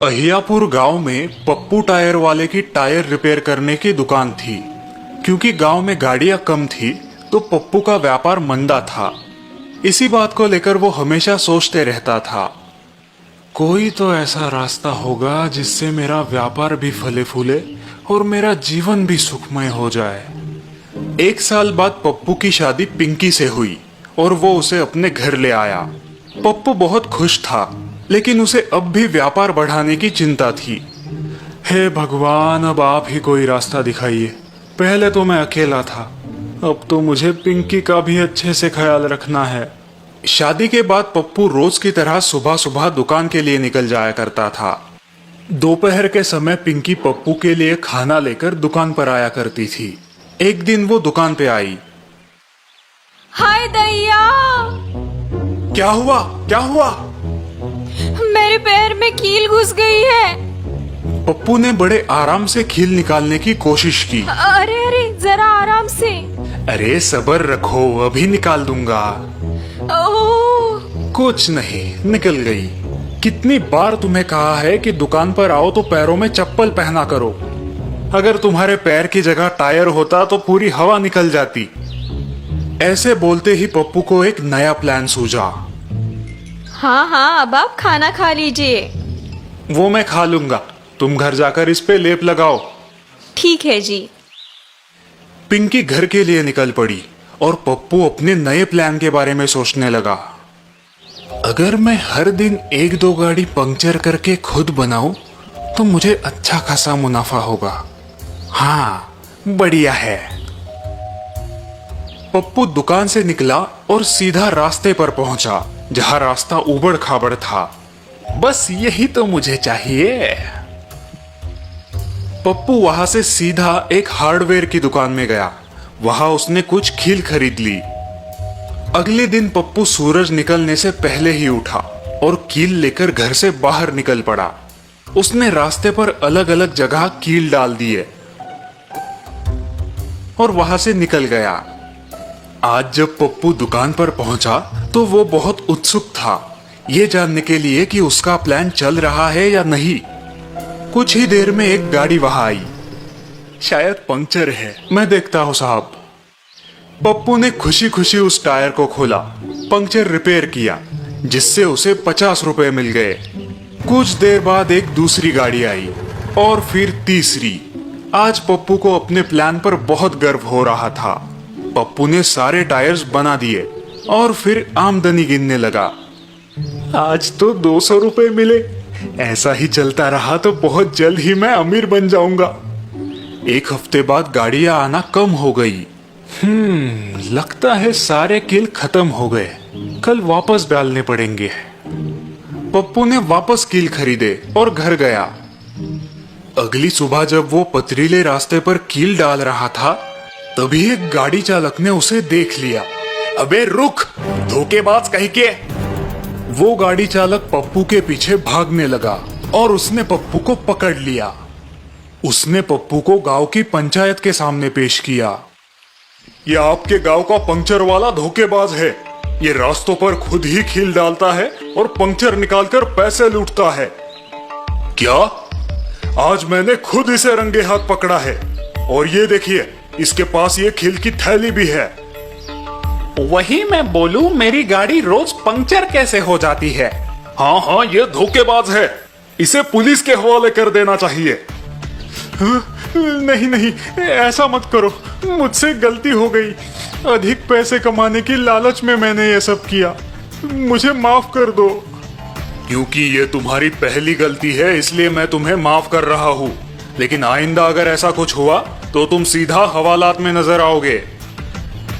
अहियापुर गांव में पप्पू टायर वाले की टायर रिपेयर करने की दुकान थी। क्योंकि गांव में गाड़ियां कम थी तो पप्पू का व्यापार मंदा था। इसी बात को लेकर वो हमेशा सोचते रहता था, कोई तो ऐसा रास्ता होगा जिससे मेरा व्यापार भी फले फूले और मेरा जीवन भी सुखमय हो जाए। एक साल बाद पप्पू की शादी पिंकी से हुई और वो उसे अपने घर ले आया। पप्पू बहुत खुश था, लेकिन उसे अब भी व्यापार बढ़ाने की चिंता थी। हे भगवान, अब आप ही कोई रास्ता दिखाइए। पहले तो मैं अकेला था, अब तो मुझे पिंकी का भी अच्छे से ख्याल रखना है। शादी के बाद पप्पू रोज की तरह सुबह सुबह दुकान के लिए निकल जाया करता था। दोपहर के समय पिंकी पप्पू के लिए खाना लेकर दुकान पर आया करती थी। एक दिन वो दुकान पे आई। हाय दैया! क्या हुआ? क्या हुआ? मेरे पैर में कील घुस गई है। पप्पू ने बड़े आराम से कील निकालने की कोशिश की। अरे अरे, जरा आराम से। अरे सब्र रखो, अभी निकाल दूंगा। ओह! कुछ नहीं, निकल गई। कितनी बार तुम्हें कहा है कि दुकान पर आओ तो पैरों में चप्पल पहना करो। अगर तुम्हारे पैर की जगह टायर होता तो पूरी हवा निकल जाती। ऐसे बोलते ही पप्पू को एक नया प्लान सूझा। हाँ हाँ, अब आप खाना खा लीजिए। वो मैं खा लूंगा, तुम घर जाकर इस पे लेप लगाओ। ठीक है जी। पिंकी घर के लिए निकल पड़ी और पप्पू अपने नए प्लान के बारे में सोचने लगा। अगर मैं हर दिन एक दो गाड़ी पंक्चर करके खुद बनाऊं तो मुझे अच्छा खासा मुनाफा होगा। हाँ, बढ़िया है। पप्पू दुकान से निकला और सीधा रास्ते पर पहुंचा, जहां रास्ता उबड़ खाबड़ था। बस यही तो मुझे चाहिए। पप्पू वहां से सीधा एक हार्डवेयर की दुकान में गया। वहां उसने कुछ कील खरीद ली। अगले दिन पप्पू सूरज निकलने से पहले ही उठा और कील लेकर घर से बाहर निकल पड़ा। उसने रास्ते पर अलग अलग जगह कील डाल दिए और वहां से निकल गया। आज जब पप्पू दुकान पर पहुंचा तो वो बहुत उत्सुक था, ये जानने के लिए कि उसका प्लान चल रहा है या नहीं। कुछ ही देर में एक गाड़ी वहां आई। शायद पंक्चर है, मैं देखता हूं साहब। पप्पू ने खुशी खुशी उस टायर को खोला, पंक्चर रिपेयर किया, जिससे उसे 50 रुपए मिल गए। कुछ देर बाद एक दूसरी गाड़ी आई और फिर तीसरी। आज पप्पू को अपने प्लान पर बहुत गर्व हो रहा था। पप्पू ने सारे टायर्स बना दिए और फिर आमदनी गिनने लगा। आज तो 200 रुपए मिले। ऐसा ही चलता रहा तो बहुत जल्द ही मैं अमीर बन जाऊंगा। एक हफ्ते बाद गाड़ियां आना कम हो गई। लगता है सारे कील खत्म हो गए। कल वापस डालने पड़ेंगे। पप्पू ने वापस कील खरीदे और घर गया। अगली सुबह जब वो पथरीले रास्ते पर कील डाल रहा था, तभी एक गाड़ी चालक ने उसे देख लिया। अबे रुक, धोखेबाज कहीं के! वो गाड़ी चालक पप्पू के पीछे भागने लगा और उसने पप्पू को पकड़ लिया। उसने पप्पू को गांव की पंचायत के सामने पेश किया। ये आपके गांव का पंक्चर वाला धोखेबाज है। ये रास्तों पर खुद ही कील डालता है और पंक्चर निकालकर पैसे लूटता है। क्या? आज मैंने खुद इसे रंगे हाथ पकड़ा है और ये देखिए, इसके पास ये कील की थैली भी है। वही मैं बोलूं, मेरी गाड़ी रोज पंक्चर कैसे हो जाती है? हाँ हाँ, ये धोखेबाज है। इसे पुलिस के हवाले कर देना चाहिए। नहीं नहीं, ऐसा मत करो, मुझसे गलती हो गई। अधिक पैसे कमाने की लालच में मैंने ये सब किया। मुझे माफ कर दो। क्योंकि ये तुम्हारी पहली गलती है, इसलिए मैं तुम्हें माफ कर रहा हूँ। लेकिन आइंदा अगर ऐसा कुछ हुआ तो तुम सीधा हवालात में नजर आओगे।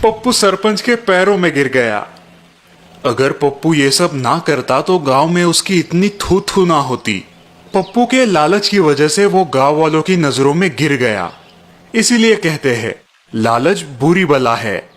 पप्पू सरपंच के पैरों में गिर गया। अगर पप्पू ये सब ना करता तो गांव में उसकी इतनी थू थू ना होती। पप्पू के लालच की वजह से वो गांव वालों की नजरों में गिर गया। इसीलिए कहते हैं, लालच बुरी बला है।